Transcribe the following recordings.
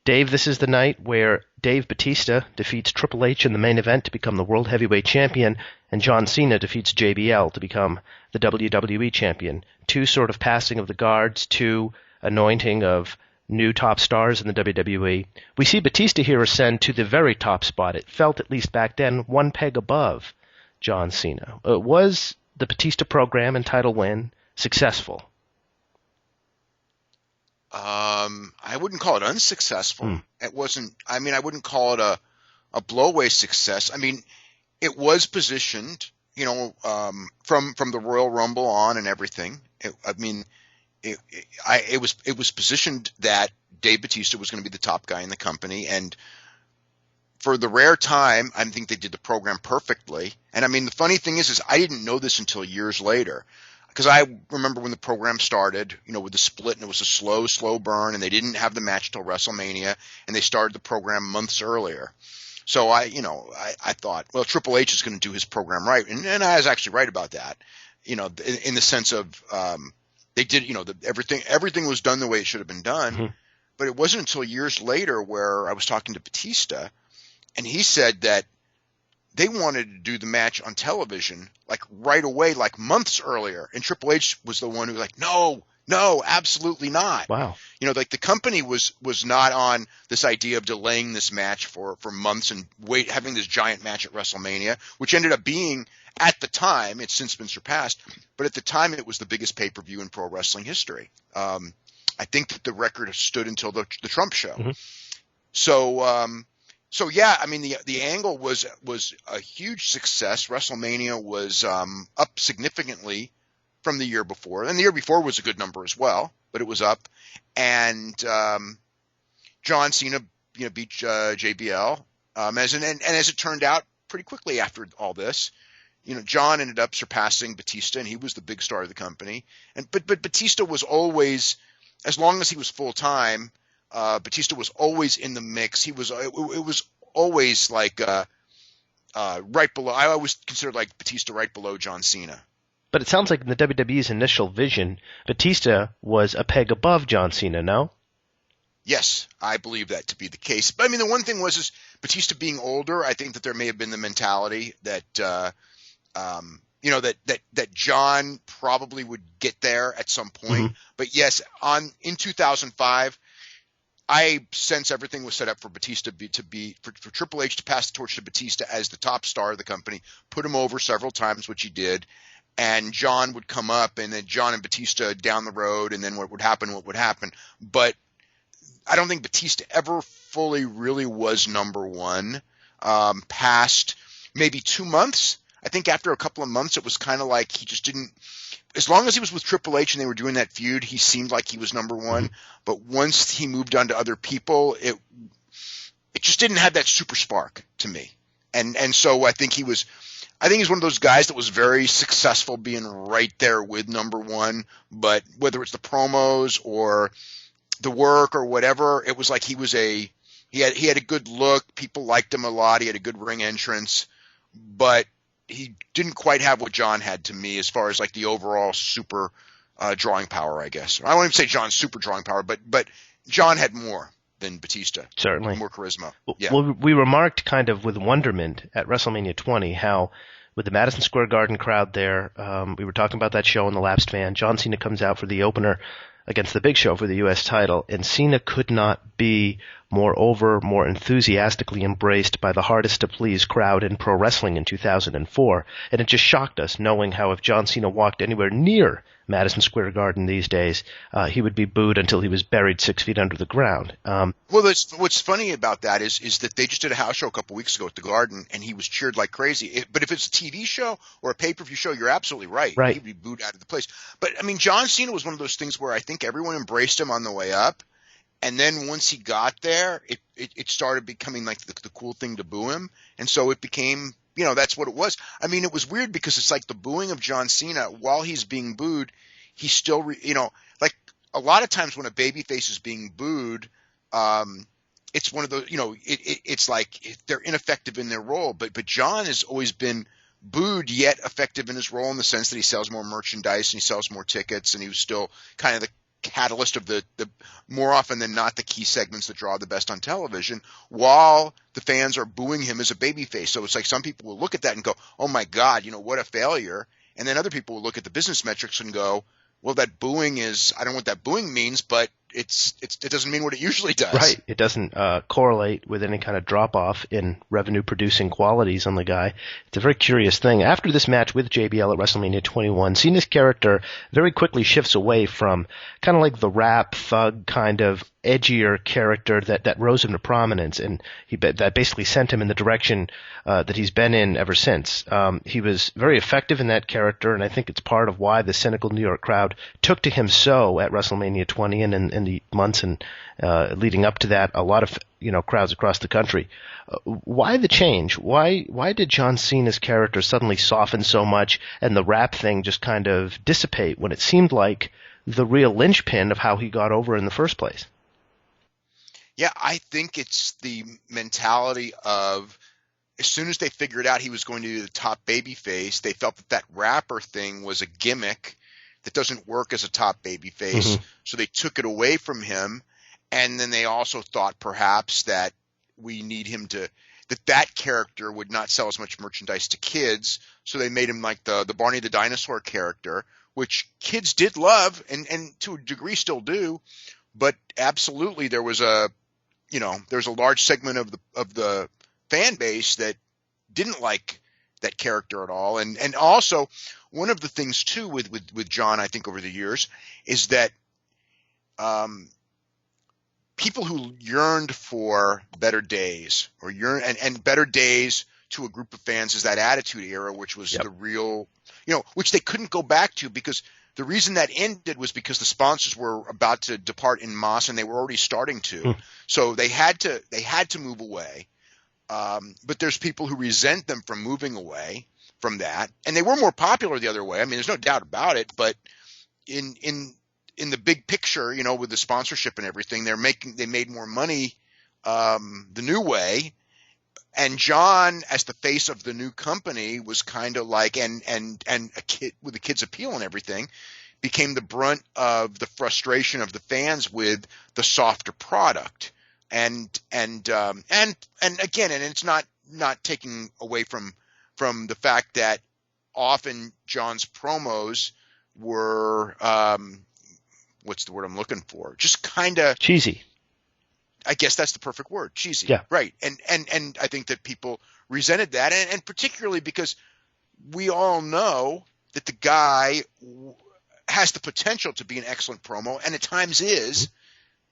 Dave, this is the night where Dave Batista defeats Triple H in the main event to become the World Heavyweight Champion, and John Cena defeats JBL to become the WWE Champion. Two sort of passing of the guards, two anointing of new top stars in the WWE. We see Batista here ascend to the very top spot. It felt, at least back then, one peg above John Cena. Was the Batista program and title win successful? I wouldn't call it unsuccessful. It wasn't, I wouldn't call it a blowaway success. It was positioned, from the Royal Rumble on and everything. It was positioned that Dave Batista was going to be the top guy in the company. And for the rare time, I think they did the program perfectly. And the funny thing is I didn't know this until years later. Because I remember when the program started, with the split, and it was a slow burn, and they didn't have the match till WrestleMania, and they started the program months earlier. So I thought, well, Triple H is going to do his program right, and I was actually right about that. In the sense of they did, everything was done the way it should have been done. Mm-hmm. But it wasn't until years later where I was talking to Batista, and he said that they wanted to do the match on television like right away, like months earlier. And Triple H was the one who was like, no, absolutely not. Wow. The company was not on this idea of delaying this match for months and having this giant match at WrestleMania, which ended up being, at the time, it's since been surpassed, but at the time it was the biggest pay-per-view in pro wrestling history. I think that the record stood until the Trump show. Mm-hmm. So yeah, the angle was a huge success. WrestleMania was up significantly from the year before, and the year before was a good number as well, but it was up. And John Cena, beat JBL, as it turned out, pretty quickly after all this, John ended up surpassing Batista, and he was the big star of the company. But Batista was always, as long as he was full time, Batista was always in the mix. It was always like right below. I always considered like Batista right below John Cena. But it sounds like in the WWE's initial vision, Batista was a peg above John Cena, no? Yes, I believe that to be the case. But the one thing was Batista being older. I think that there may have been the mentality that that John probably would get there at some point. Mm-hmm. But yes, in 2005. I sense everything was set up for Batista for Triple H to pass the torch to Batista as the top star of the company, put him over several times, which he did, and John would come up, and then John and Batista down the road, and then what would happen. But I don't think Batista ever fully really was number one past maybe 2 months. I think after a couple of months, it was kind of like he just didn't. As long as he was with Triple H and they were doing that feud, he seemed like he was number one. Mm-hmm. But once he moved on to other people, it just didn't have that super spark to me. And so I think he's one of those guys that was very successful being right there with number one. But whether it's the promos or the work or whatever, it was like he had a good look. People liked him a lot. He had a good ring entrance, but he didn't quite have what John had to me as far as like the overall super drawing power, I guess. I won't even say John's super drawing power, but John had more than Batista. Certainly. More charisma. Yeah. Well, we remarked kind of with wonderment at WrestleMania 20 how with the Madison Square Garden crowd there, we were talking about that show on The Lapsed Fan. John Cena comes out for the opener against the Big Show for the U.S. title, and Cena could not be more enthusiastically embraced by the hardest-to-please crowd in pro wrestling in 2004, and it just shocked us knowing how if John Cena walked anywhere near Madison Square Garden these days, he would be booed until he was buried 6 feet under the ground. Well, what's funny about that is that they just did a house show a couple weeks ago at the Garden, and he was cheered like crazy. But if it's a TV show or a pay-per-view show, you're absolutely right. Right. He'd be booed out of the place. But, John Cena was one of those things where I think everyone embraced him on the way up, and then once he got there, it started becoming like the cool thing to boo him, and so it became, that's what it was. It was weird because it's like the booing of John Cena, while he's being booed, he's still, like a lot of times when a babyface is being booed, it's one of those, it's like they're ineffective in their role. But John has always been booed yet effective in his role in the sense that he sells more merchandise and he sells more tickets, and he was still kind of catalyst of the more often than not the key segments that draw the best on television, while the fans are booing him as a babyface. So it's like some people will look at that and go, "Oh my God, what a failure," and then other people will look at the business metrics and go, "Well, that booing is I don't know what that booing means, but it doesn't mean what it usually does." Right. It doesn't correlate with any kind of drop-off in revenue-producing qualities on the guy. It's a very curious thing. After this match with JBL at WrestleMania 21, Cena's character very quickly shifts away from kind of like the rap thug kind of edgier character that rose into prominence, and that basically sent him in the direction that he's been in ever since. He was very effective in that character, and I think it's part of why the cynical New York crowd took to him so at WrestleMania 20 and in the months and leading up to that, a lot of crowds across the country. Why the change? Why did John Cena's character suddenly soften so much and the rap thing just kind of dissipate when it seemed like the real linchpin of how he got over in the first place? Yeah, I think it's the mentality of as soon as they figured out he was going to be the top babyface, they felt that rapper thing was a gimmick that doesn't work as a top babyface. Mm-hmm. So they took it away from him. And then they also thought perhaps that we need him that character would not sell as much merchandise to kids. So they made him like the Barney the Dinosaur character, which kids did love and to a degree still do. But absolutely there was there's a large segment of the fan base that didn't like that character at all. And also one of the things too with John, I think over the years is that, people who yearned for better days and better days to a group of fans is that Attitude Era, which was the real, which they couldn't go back to because the reason that ended was because the sponsors were about to depart en masse and they were already starting to. So they had to move away. But there's people who resent them from moving away from that. And they were more popular the other way. I mean, there's no doubt about it, but in the big picture, with the sponsorship and everything, they made more money the new way. And John, as the face of the new company, was kind of like and a kid with the kid's appeal and everything, became the brunt of the frustration of the fans with the softer product. And again, and it's not taking away from the fact that often John's promos were what's the word I'm looking for? Just kind of cheesy. I guess that's the perfect word. Cheesy. Yeah. Right. And I think that people resented that. And particularly because we all know that the guy has the potential to be an excellent promo and at times is,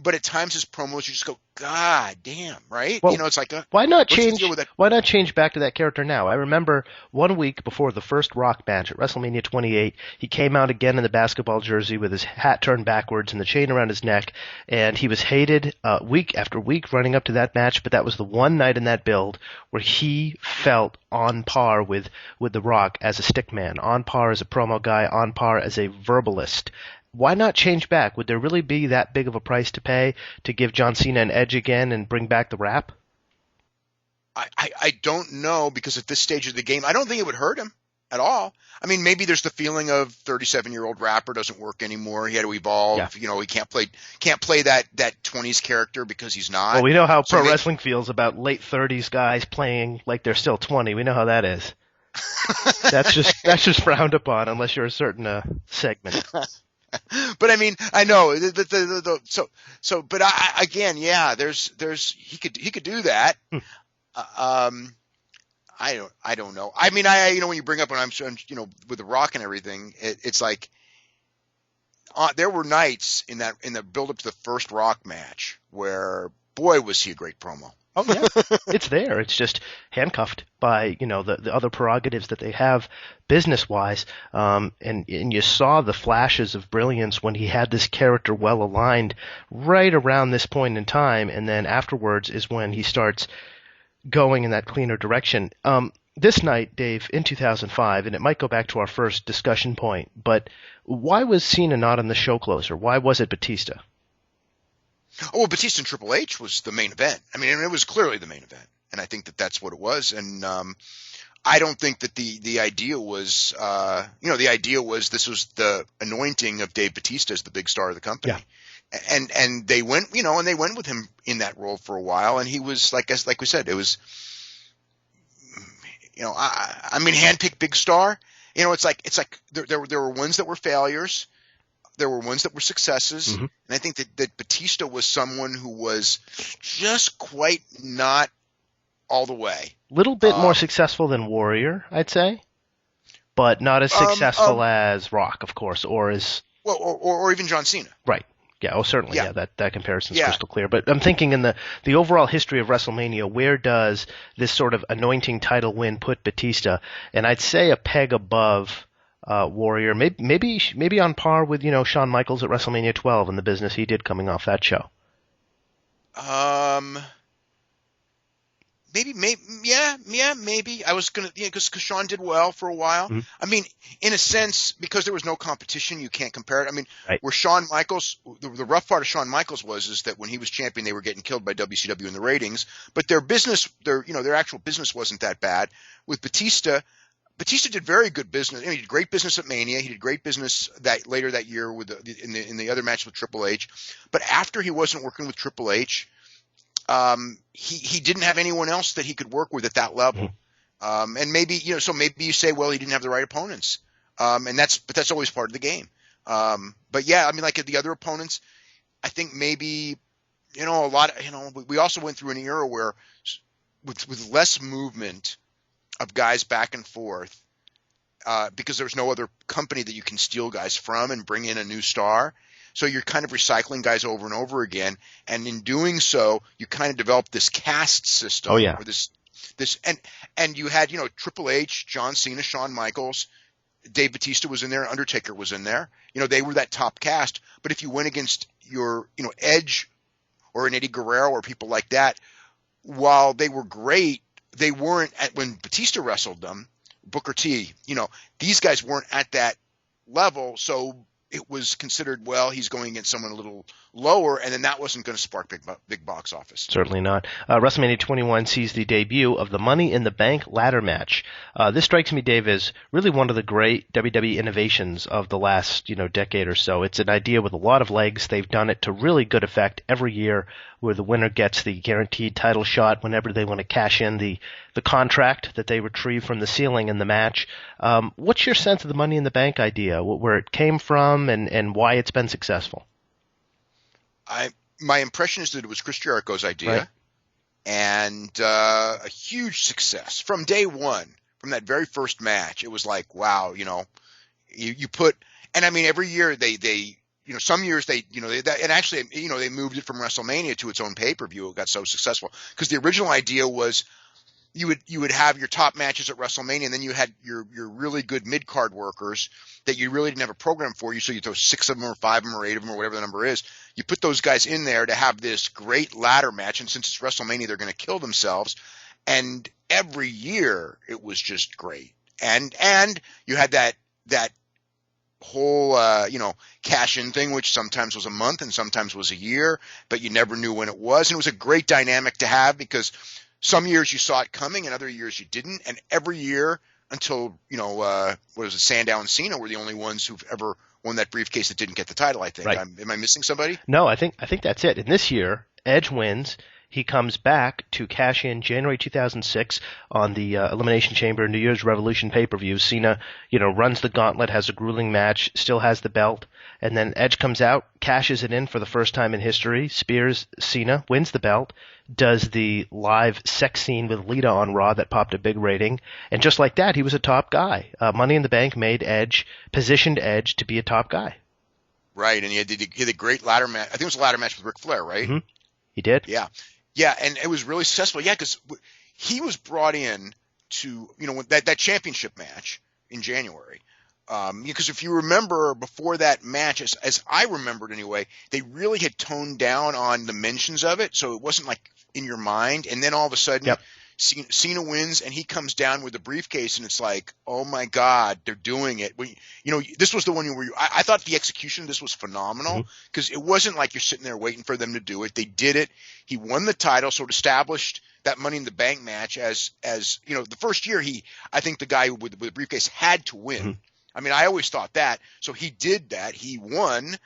but at times his promos, you just go, God damn, right? Well, it's like, why not change back to that character now? I remember 1 week before the first Rock match at WrestleMania 28, he came out again in the basketball jersey with his hat turned backwards and the chain around his neck, and he was hated week after week running up to that match, but that was the one night in that build where he felt on par with The Rock as a stickman, on par as a promo guy, on par as a verbalist. Why not change back? Would there really be that big of a price to pay to give John Cena an edge again and bring back the rap? I don't know, because at this stage of the game, I don't think it would hurt him at all. I mean, maybe there's the feeling of 37-year-old rapper doesn't work anymore. He had to evolve. Yeah. He can't play that 20s character because he's not. Well, we know how pro wrestling feels about late 30s guys playing like they're still 20. We know how that is. That's just frowned upon unless you're a certain segment. But I mean, I know but again, yeah, there's he could do that. I don't know. I mean, when you bring up when I'm with The Rock and everything, it's like there were nights in the build up to the first Rock match where boy was he a great promo. Oh yeah, it's there. It's just handcuffed by the other prerogatives that they have business wise, and you saw the flashes of brilliance when he had this character well aligned right around this point in time, and then afterwards is when he starts going in that cleaner direction. This night, Dave, in 2005, and it might go back to our first discussion point, but why was Cena not on the show closer? Why was it Batista? Oh, well, Batista and Triple H was the main event. I mean, it was clearly the main event, and I think that that's what it was. And I don't think that the idea was, the idea was this was the anointing of Dave Bautista as the big star of the company. Yeah. And they went, and they went with him in that role for a while. And he was, like we said, it was, handpicked big star. It's like there were ones that were failures. There were ones that were successes. Mm-hmm. And I think that Batista was someone who was just quite not all the way. Little bit more successful than Warrior, I'd say, but not as successful as Rock, of course, or as or even John Cena. Right. Yeah. Oh, certainly. Yeah. Yeah. That comparison's crystal clear. But I'm thinking in the overall history of WrestleMania, where does this sort of anointing title win put Batista? And I'd say a peg above Warrior, maybe on par with Shawn Michaels at WrestleMania 12 and the business he did coming off that show. Maybe. I was gonna, because Shawn did well for a while. Mm-hmm. I mean, in a sense, because there was no competition, you can't compare it. I mean, right. Where Shawn Michaels, the rough part of Shawn Michaels is that when he was champion, they were getting killed by WCW in the ratings, but their actual business wasn't that bad. With Batista did very good business. He did great business at Mania. He did great business later that year in the other match with Triple H. But after he wasn't working with Triple H, he didn't have anyone else that he could work with at that level. Mm-hmm. And maybe you say, well, he didn't have the right opponents. But that's always part of the game. But yeah, I mean, like the other opponents, I think maybe, a lot of, we also went through an era where with less movement of guys back and forth, because there's no other company that you can steal guys from and bring in a new star. So you're kind of recycling guys over and over again, and in doing so, you kind of develop this caste system. Oh yeah. Or and you had Triple H, John Cena, Shawn Michaels, Dave Bautista was in there, Undertaker was in there. They were that top cast. But if you went against your Edge or an Eddie Guerrero or people like that, while they were great, they weren't when Batista wrestled them. Booker T, these guys weren't at that level, so it was considered, well, he's going against someone a little lower, and then that wasn't going to spark big box office. Certainly not. WrestleMania 21 sees the debut of the Money in the Bank ladder match. This strikes me, Dave, as really one of the great WWE innovations of the last decade or so. It's an idea with a lot of legs. They've done it to really good effect every year, where the winner gets the guaranteed title shot whenever they want to cash in the contract that they retrieve from the ceiling in the match. What's your sense of the Money in the Bank idea, where it came from, and why it's been successful? My impression is that it was Chris Jericho's idea, right. And a huge success from day one. From that very first match, it was like, wow, you put, and I mean, every year they some years and actually, they moved it from WrestleMania to its own pay-per-view. It got so successful because the original idea was you would have your top matches at WrestleMania, and then you had your really good mid-card workers that you really didn't have a program for. So you throw 6 of them or 5 of them or 8 of them or whatever the number is. You put those guys in there to have this great ladder match, and since it's WrestleMania, they're going to kill themselves. And every year it was just great. And you had that whole cash-in thing, which sometimes was a month and sometimes was a year, but you never knew when it was. And it was a great dynamic to have because some years you saw it coming and other years you didn't. And every year until, what was it, Sandow and Cena were the only ones who've ever won that briefcase that didn't get the title, I think. Right. Am I missing somebody? No, I think that's it. And this year, Edge wins. He comes back to cash in January 2006 on the Elimination Chamber New Year's Revolution pay-per-view. Cena, runs the gauntlet, has a grueling match, still has the belt, and then Edge comes out, cashes it in for the first time in history, spears Cena, wins the belt, does the live sex scene with Lita on Raw that popped a big rating, and just like that, he was a top guy. Money in the Bank positioned Edge to be a top guy. Right, and he had a great ladder match. I think it was a ladder match with Ric Flair, right? Mm-hmm. He did. Yeah. Yeah, and it was really successful. Yeah, because he was brought in to, that championship match in January. Because if you remember before that match, as I remembered anyway, they really had toned down on the mentions of it, so it wasn't like in your mind. And then all of a sudden, yep. Cena wins, and he comes down with a briefcase, and it's like, oh my God, they're doing it. This was the one where I thought the execution of this was phenomenal, because it wasn't like you're sitting there waiting for them to do it. They did it. He won the title, so it established that Money in the Bank match as the first year I think the guy with the briefcase had to win. I mean, I always thought that. So he did that. He won,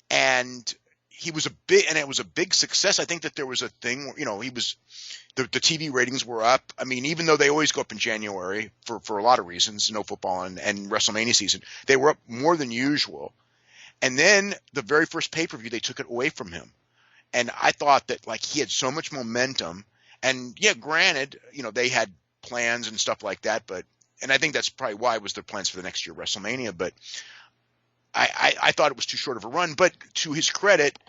and it was a big success. I think that there was a thing where, the TV ratings were up. I mean, even though they always go up in January for a lot of reasons, no football and WrestleMania season, they were up more than usual. And then the very first pay-per-view, they took it away from him. And I thought that, like, he had so much momentum. And yeah, granted, they had plans and stuff like that, and I think that's probably why it was their plans for the next year, WrestleMania. But I thought it was too short of a run. But to his credit,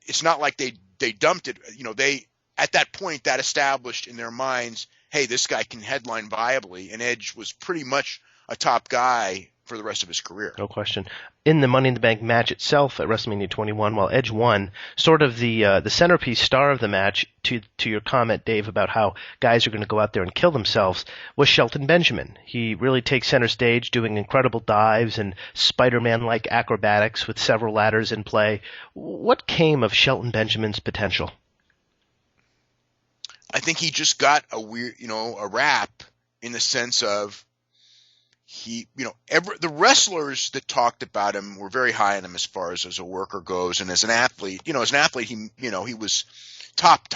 it's not like they dumped it. They at that point that established in their minds, hey, this guy can headline viably, and Edge was pretty much a top guy for the rest of his career. No question. In the Money in the Bank match itself at WrestleMania 21, while Edge won, sort of the centerpiece star of the match, to your comment, Dave, about how guys are going to go out there and kill themselves, was Shelton Benjamin. He really takes center stage, doing incredible dives and Spider-Man-like acrobatics with several ladders in play. What came of Shelton Benjamin's potential? I think he just got a rap in the sense of the wrestlers that talked about him were very high on him as far as a worker goes, and as an athlete, he was top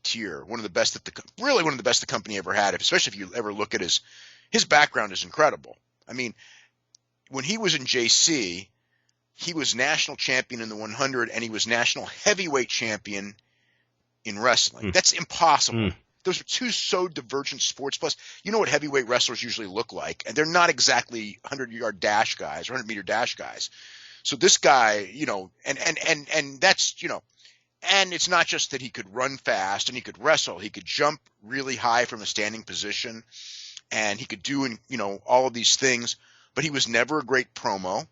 tier, one of the best really one of the best the company ever had. Especially if you ever look at his background is incredible. I mean, when he was in JC, he was national champion in the 100, and he was national heavyweight champion in wrestling. That's impossible. Those are two so divergent sports. Plus, you know what heavyweight wrestlers usually look like, and they're not exactly 100-yard dash guys or 100-meter dash guys. So this guy, and that's, and it's not just that he could run fast and he could wrestle. He could jump really high from a standing position, and he could do, all of these things, but he was never a great promo.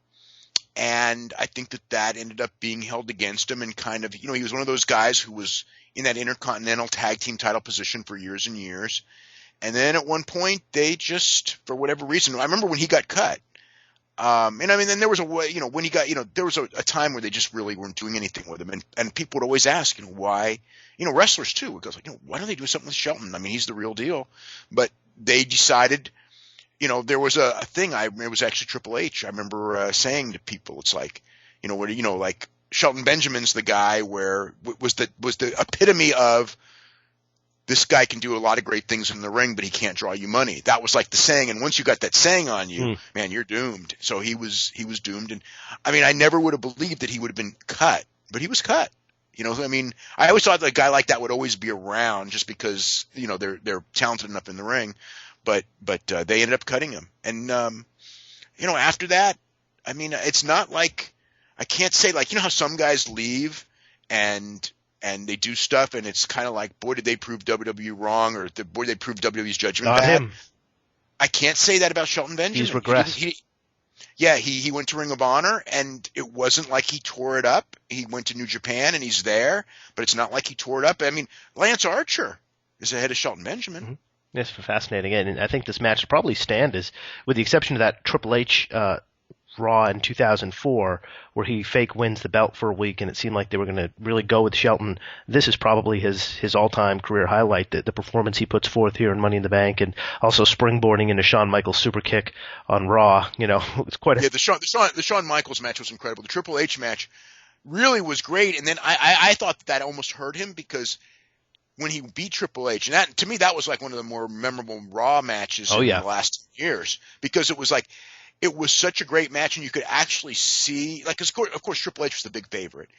And I think that ended up being held against him, and kind of, he was one of those guys who was in that Intercontinental Tag Team title position for years and years. And then at one point, they just, for whatever reason, I remember when he got cut. Then there was a way, when he got, there was a time where they just really weren't doing anything with him. And people would always ask, why, wrestlers too, it goes like, why don't they do something with Shelton? I mean, he's the real deal. But they decided, there was a thing, it was actually Triple H. I remember saying to people, it's like, like Shelton Benjamin's the guy where was the epitome of, this guy can do a lot of great things in the ring, but he can't draw you money. That was like the saying. And once you got that saying on you, man, you're doomed. So he was doomed. And I mean, I never would have believed that he would have been cut, but he was cut. I always thought that a guy like that would always be around just because, they're talented enough in the ring, but they ended up cutting him. And, after that, I mean, it's not like, I can't say, like, how some guys leave and they do stuff, and it's kind of like, boy, did they prove WWE wrong, or boy, did they prove WWE's judgment bad. Him. I can't say that about Shelton Benjamin. He's regressed. He went to Ring of Honor, and it wasn't like he tore it up. He went to New Japan, and he's there, but it's not like he tore it up. I mean, Lance Archer is ahead of Shelton Benjamin. Yes, fascinating. And I think this match will probably stand as, with the exception of that Triple H Raw in 2004, where he fake wins the belt for a week, and it seemed like they were going to really go with Shelton. This is probably his all-time career highlight, the performance he puts forth here in Money in the Bank, and also springboarding into Shawn Michaels' super kick on Raw. It's quite a... Yeah, the Shawn Michaels match was incredible. The Triple H match really was great, and then I thought that almost hurt him, because when he beat Triple H, and that, to me, that was like one of the more memorable Raw matches in the last years, because it was like, it was such a great match, and you could actually see, like, of course, Triple H was the big favorite.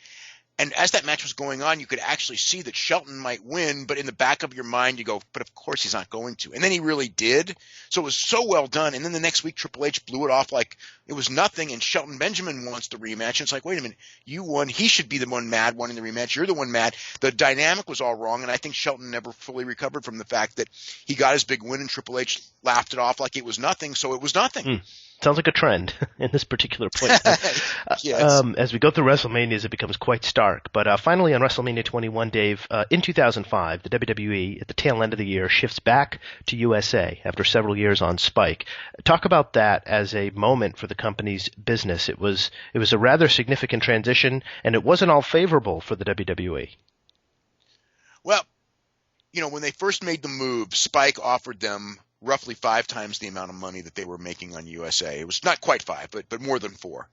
And as that match was going on, you could actually see that Shelton might win, but in the back of your mind, you go, but of course he's not going to. And then he really did. So it was so well done. And then the next week, Triple H blew it off like it was nothing, and Shelton Benjamin wants the rematch. And it's like, wait a minute, you won. He should be the one mad wanting the rematch. You're the one mad. The dynamic was all wrong, and I think Shelton never fully recovered from the fact that he got his big win, and Triple H laughed it off like it was nothing, so it was nothing. Sounds like a trend in this particular point. Yes. As we go through WrestleManias, it becomes quite stark. But finally, on WrestleMania 21, Dave, in 2005, the WWE, at the tail end of the year, shifts back to USA after several years on Spike. Talk about that as a moment for the company's business. It was a rather significant transition, and it wasn't all favorable for the WWE. Well, when they first made the move, Spike offered them roughly 5 times the amount of money that they were making on USA. It was not quite 5, but more than 4.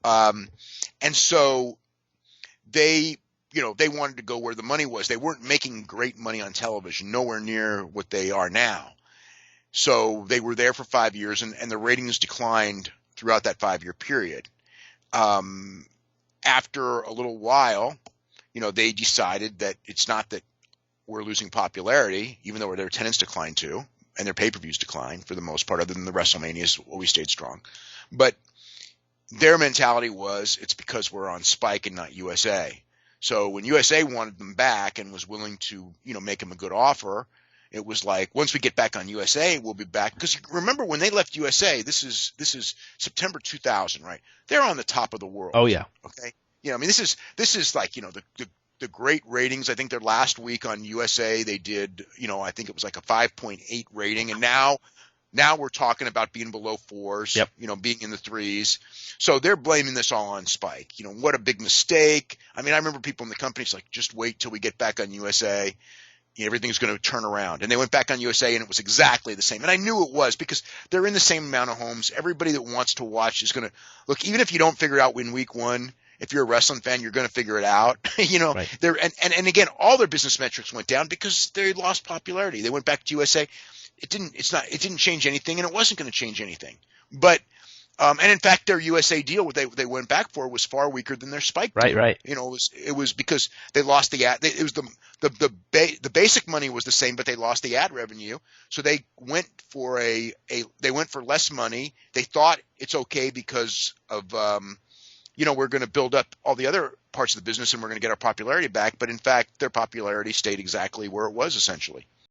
And so they wanted to go where the money was. They weren't making great money on television, nowhere near what they are now. So they were there for 5 years, and the ratings declined throughout that 5-year period. After a little while, they decided that it's not that we're losing popularity, even though their attendance declined too, and their pay-per-views declined for the most part, other than the WrestleManias, we stayed strong. But their mentality was, it's because we're on Spike and not USA. So when USA wanted them back and was willing to, make them a good offer, it was like, once we get back on USA, we'll be back. Because remember, when they left USA, this is September 2000, right? They're on the top of the world. Oh yeah. Okay. This is like, the great ratings. I think their last week on USA, they did, I think it was like a 5.8 rating. And now we're talking about being below 4s, yep. Being in the 3s. So they're blaming this all on Spike. What a big mistake. I mean, I remember people in the companies like, just wait till we get back on USA. Everything's going to turn around. And they went back on USA and it was exactly the same. And I knew it was because they're in the same amount of homes. Everybody that wants to watch is going to look, even if you don't figure it out in week 1, if you're a wrestling fan, you're going to figure it out. Right. And again, all their business metrics went down because they lost popularity. They went back to USA. It didn't change anything, and it wasn't going to change anything. But and in fact, their USA deal, what they went back for, was far weaker than their Spike deal. Right. It was because they lost the ad. It was the basic money was the same, but they lost the ad revenue. So they went for less money. They thought it's okay because of we're going to build up all the other parts of the business and we're going to get our popularity back. But in fact, their popularity stayed exactly where it was essentially.